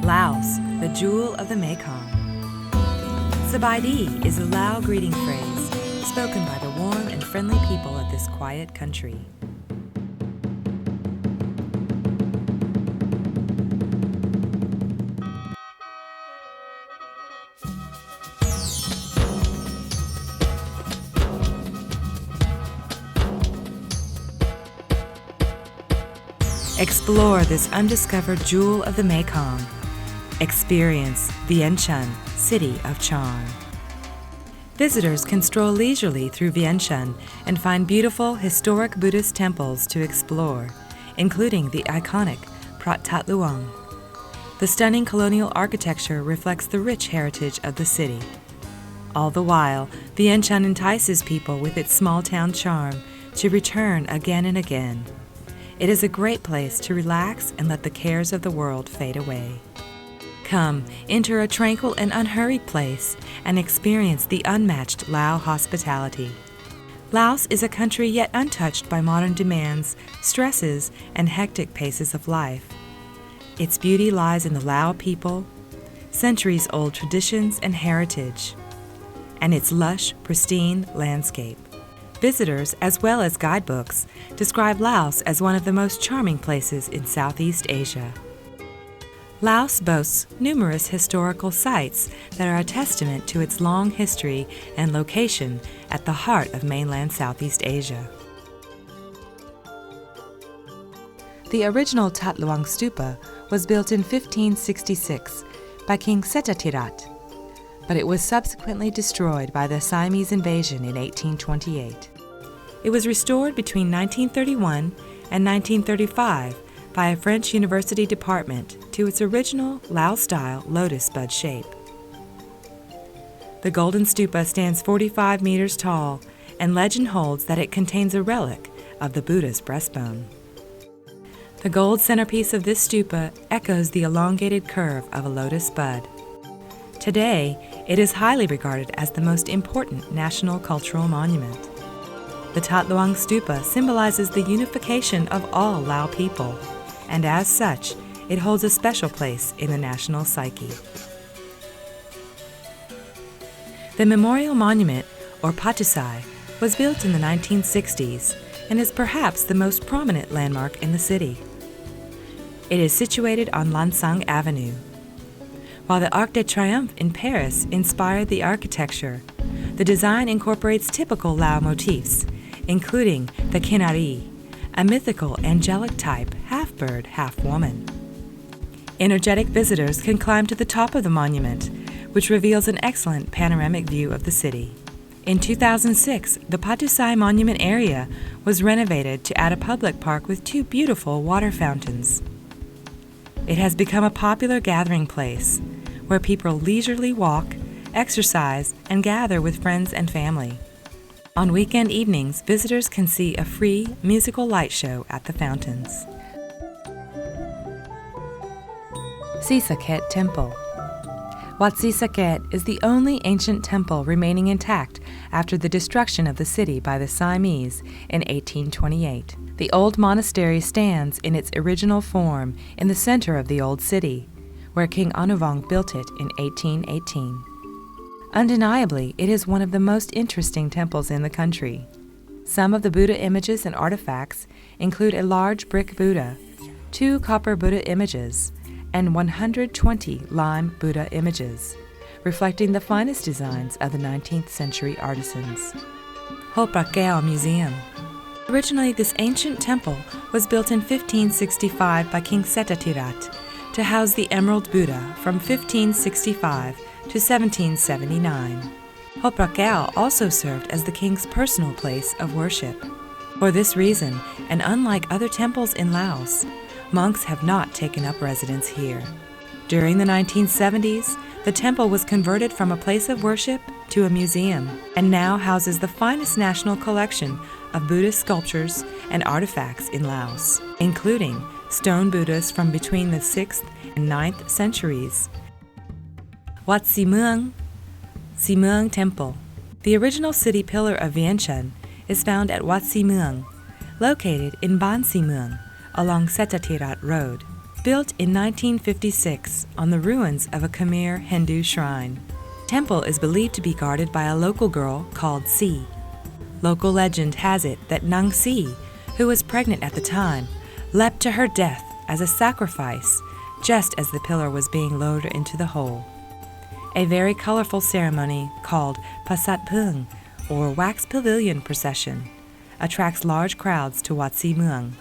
Laos, the jewel of the Mekong. Sabaidi is a Lao greeting phrase spoken by the warm and friendly people of this quiet country. Explore this undiscovered jewel of the Mekong. Experience Vientiane, City of Charm. Visitors can stroll leisurely through Vientiane and find beautiful historic Buddhist temples to explore, including the iconic Prat Tat Luang. The stunning colonial architecture reflects the rich heritage of the city. All the while, Vientiane entices people with its small-town charm to return again and again. It is a great place to relax and let the cares of the world fade away. Come, enter a tranquil and unhurried place and experience the unmatched Lao hospitality. Laos is a country yet untouched by modern demands, stresses, and hectic paces of life. Its beauty lies in the Lao people, centuries-old traditions and heritage, and its lush, pristine landscape. Visitors, as well as guidebooks, describe Laos as one of the most charming places in Southeast Asia. Laos boasts numerous historical sites that are a testament to its long history and location at the heart of mainland Southeast Asia. The original Tat Luang Stupa was built in 1566 by King Settatirat, but it was subsequently destroyed by the Siamese invasion in 1828. It was restored between 1931 and 1935 by a French university department to its original Lao-style lotus bud shape. The golden stupa stands 45 meters tall, and legend holds that it contains a relic of the Buddha's breastbone. The gold centerpiece of this stupa echoes the elongated curve of a lotus bud. Today, it is highly regarded as the most important national cultural monument. The Tat Luang Stupa symbolizes the unification of all Lao people, and as such, it holds a special place in the national psyche. The memorial monument, or patusai, was built in the 1960s and is perhaps the most prominent landmark in the city. It is situated on Lansang Avenue. While the Arc de Triomphe in Paris inspired the architecture, the design incorporates typical Lao motifs, including the kinari, a mythical angelic type half-bird, half-woman. Energetic visitors can climb to the top of the monument, which reveals an excellent panoramic view of the city. In 2006, the Patusai Monument area was renovated to add a public park with 2 beautiful water fountains. It has become a popular gathering place, where people leisurely walk, exercise, and gather with friends and family. On weekend evenings, visitors can see a free musical light show at the fountains. Sisaket Temple. Wat Sisaket is the only ancient temple remaining intact after the destruction of the city by the Siamese in 1828. The old monastery stands in its original form in the center of the old city, where King Anuvong built it in 1818. Undeniably, it is one of the most interesting temples in the country. Some of the Buddha images and artifacts include a large brick Buddha, 2 copper Buddha images, and 120 lime Buddha images, reflecting the finest designs of the 19th century artisans. Ho Pra Keo Museum. Originally, this ancient temple was built in 1565 by King Settatirat to house the Emerald Buddha from 1565 to 1779. Ho Pra Keo also served as the king's personal place of worship. For this reason, and unlike other temples in Laos, monks have not taken up residence here. During the 1970s, the temple was converted from a place of worship to a museum and now houses the finest national collection of Buddhist sculptures and artifacts in Laos, including stone Buddhas from between the 6th and 9th centuries. Wat Simuang Temple. The original city pillar of Vientiane is found at Wat Simuang, located in Ban Simuang along Settatirat Road. built in 1956 on the ruins of a Khmer Hindu shrine. The temple is believed to be guarded by a local girl called Si. Local legend has it that Nang Si, who was pregnant at the time, leapt to her death as a sacrifice just as the pillar was being lowered into the hole. A very colorful ceremony called Pasat Pung, or Wax Pavilion Procession, attracts large crowds to Wat Si Muang.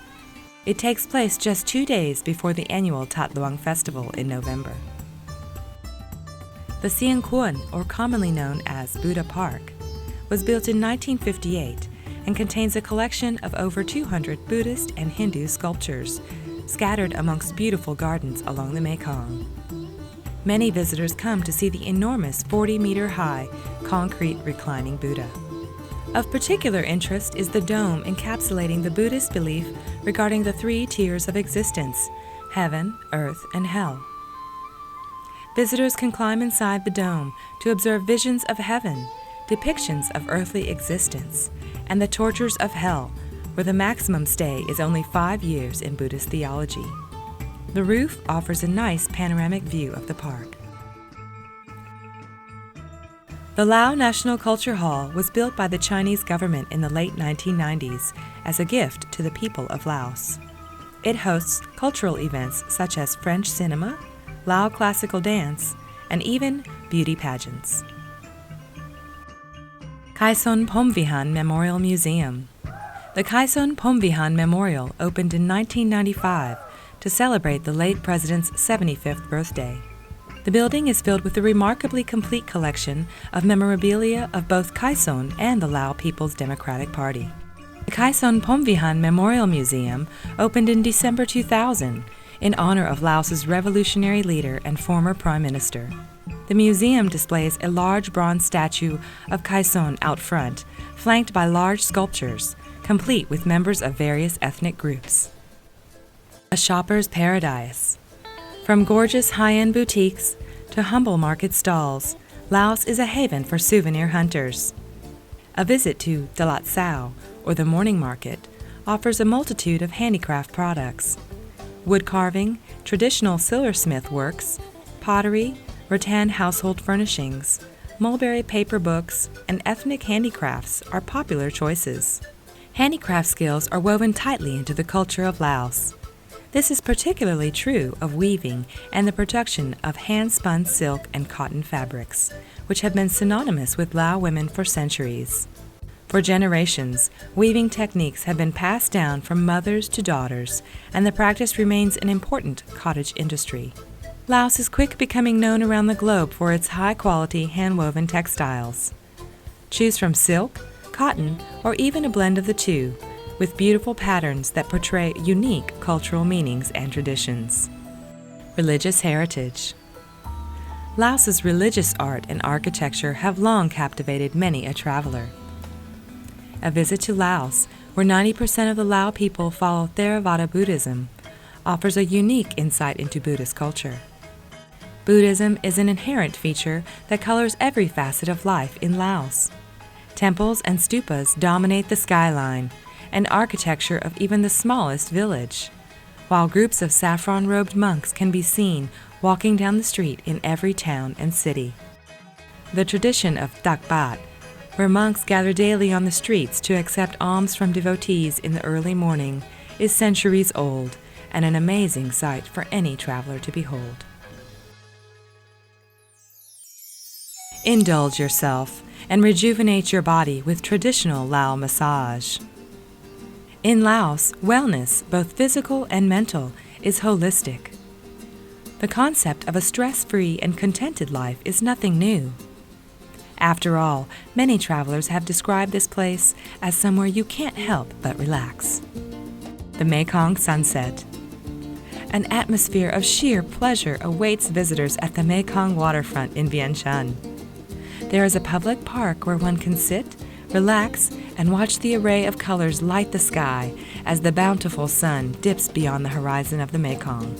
It takes place just 2 days before the annual Tat Luang Festival in November. The Siang Kuan, or commonly known as Buddha Park, was built in 1958 and contains a collection of over 200 Buddhist and Hindu sculptures scattered amongst beautiful gardens along the Mekong. Many visitors come to see the enormous 40-meter-high concrete reclining Buddha. Of particular interest is the dome encapsulating the Buddhist belief regarding the 3 tiers of existence: heaven, earth, and hell. Visitors can climb inside the dome to observe visions of heaven, depictions of earthly existence, and the tortures of hell, where the maximum stay is only 5 years in Buddhist theology. The roof offers a nice panoramic view of the park. The Laos National Culture Hall was built by the Chinese government in the late 1990s as a gift to the people of Laos. It hosts cultural events such as French cinema, Lao classical dance, and even beauty pageants. Kaison Phomvihan Memorial Museum. The Kaison Phomvihan Memorial opened in 1995 to celebrate the late president's 75th birthday. The building is filled with a remarkably complete collection of memorabilia of both Kaison and the Lao People's Democratic Party. The Kaison Phomvihan Memorial Museum opened in December 2000 in honor of Laos's revolutionary leader and former prime minister. The museum displays a large bronze statue of Kaison out front, flanked by large sculptures, complete with members of various ethnic groups. A shopper's paradise. From gorgeous high-end boutiques to humble market stalls, Laos is a haven for souvenir hunters. A visit to Dalat Sao, or the morning market, offers a multitude of handicraft products. Wood carving, traditional silversmith works, pottery, rattan household furnishings, mulberry paper books, and ethnic handicrafts are popular choices. Handicraft skills are woven tightly into the culture of Laos. This is particularly true of weaving and the production of hand-spun silk and cotton fabrics, which have been synonymous with Lao women for centuries. For generations, weaving techniques have been passed down from mothers to daughters, and the practice remains an important cottage industry. Laos is quick becoming known around the globe for its high-quality hand-woven textiles. Choose from silk, cotton, or even a blend of the two, with beautiful patterns that portray unique cultural meanings and traditions. Religious heritage. Laos's religious art and architecture have long captivated many a traveler. A visit to Laos, where 90% of the Lao people follow Theravada Buddhism, offers a unique insight into Buddhist culture. Buddhism is an inherent feature that colors every facet of life in Laos. Temples and stupas dominate the skyline and architecture of even the smallest village, while groups of saffron-robed monks can be seen walking down the street in every town and city. The tradition of Tak Bat, where monks gather daily on the streets to accept alms from devotees in the early morning, is centuries old and an amazing sight for any traveler to behold. Indulge yourself and rejuvenate your body with traditional Lao massage. In Laos, wellness, both physical and mental, is holistic. The concept of a stress-free and contented life is nothing new. After all, many travelers have described this place as somewhere you can't help but relax. The Mekong Sunset. An atmosphere of sheer pleasure awaits visitors at the Mekong waterfront in Vientiane. There is a public park where one can sit, relax, and watch the array of colors light the sky as the bountiful sun dips beyond the horizon of the Mekong.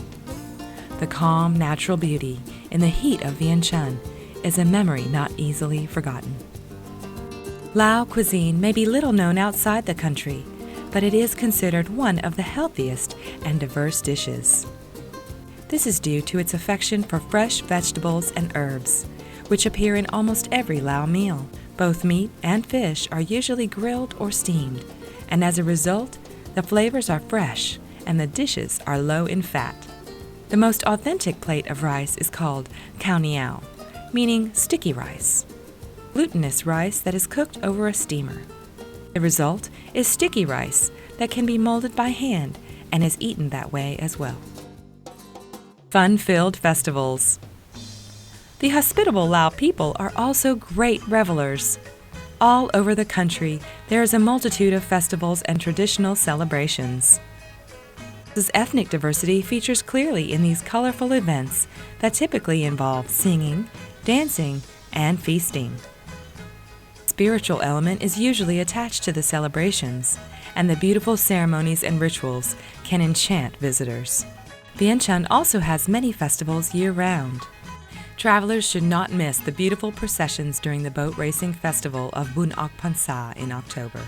The calm, natural beauty in the heat of Vientiane is a memory not easily forgotten. Lao cuisine may be little known outside the country, but it is considered one of the healthiest and diverse dishes. This is due to its affection for fresh vegetables and herbs, which appear in almost every Lao meal. Both meat and fish are usually grilled or steamed, and as a result, the flavors are fresh and the dishes are low in fat. The most authentic plate of rice is called khao niao, meaning sticky rice, glutinous rice that is cooked over a steamer. The result is sticky rice that can be molded by hand and is eaten that way as well. Fun-filled festivals. The hospitable Lao people are also great revelers. All over the country, there is a multitude of festivals and traditional celebrations. This ethnic diversity features clearly in these colorful events that typically involve singing, dancing, and feasting. Spiritual element is usually attached to the celebrations, and the beautiful ceremonies and rituals can enchant visitors. Vientiane also has many festivals year-round. Travelers should not miss the beautiful processions during the boat racing festival of Bun Ok Pansa in October.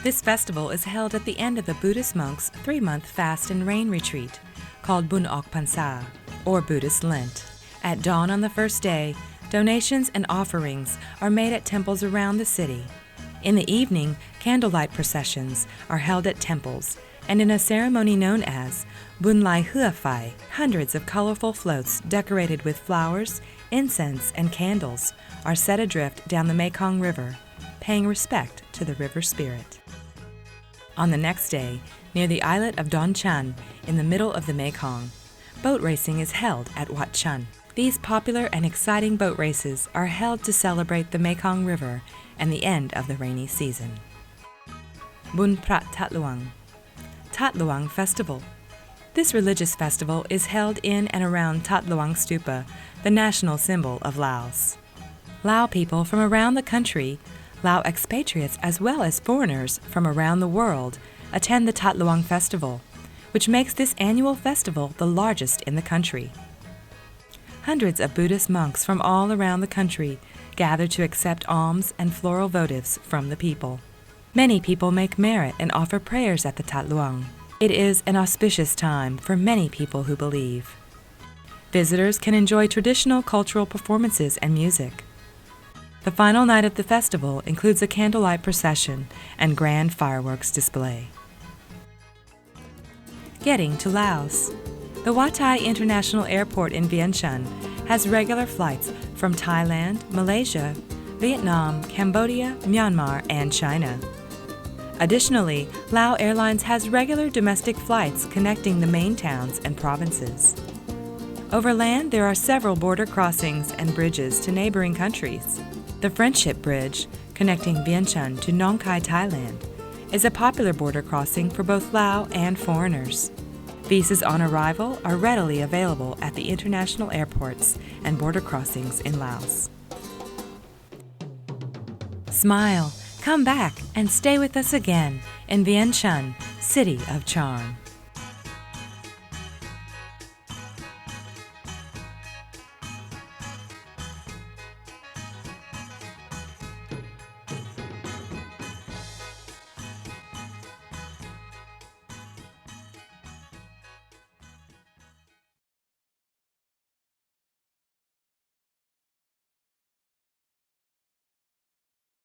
This festival is held at the end of the Buddhist monks' 3-month fast and rain retreat, called Bun Ok Pansa, or Buddhist Lent. At dawn on the first day, donations and offerings are made at temples around the city. In the evening, candlelight processions are held at temples, and in a ceremony known as Bun Lai Hua Phai, hundreds of colorful floats decorated with flowers, incense, and candles are set adrift down the Mekong River, paying respect to the river spirit. On the next day, near the islet of Don Chan, in the middle of the Mekong, boat racing is held at Wat Chun. These popular and exciting boat races are held to celebrate the Mekong River and the end of the rainy season. Bun Prat Tat Luang. Tat Luang Festival. This religious festival is held in and around Tat Luang Stupa, the national symbol of Laos. Lao people from around the country, Lao expatriates as well as foreigners from around the world, attend the Tat Luang Festival, which makes this annual festival the largest in the country. Hundreds of Buddhist monks from all around the country gather to accept alms and floral votives from the people. Many people make merit and offer prayers at the Tat Luang. It is an auspicious time for many people who believe. Visitors can enjoy traditional cultural performances and music. The final night of the festival includes a candlelight procession and grand fireworks display. Getting to Laos. The Wat Thai International Airport in Vientiane has regular flights from Thailand, Malaysia, Vietnam, Cambodia, Myanmar, and China. Additionally, Lao Airlines has regular domestic flights connecting the main towns and provinces. Over land, there are several border crossings and bridges to neighboring countries. The Friendship Bridge, connecting Vientiane to Nong Khai, Thailand, is a popular border crossing for both Lao and foreigners. Visas on arrival are readily available at the international airports and border crossings in Laos. Smile, come back, and stay with us again in Vientiane, City of Charm.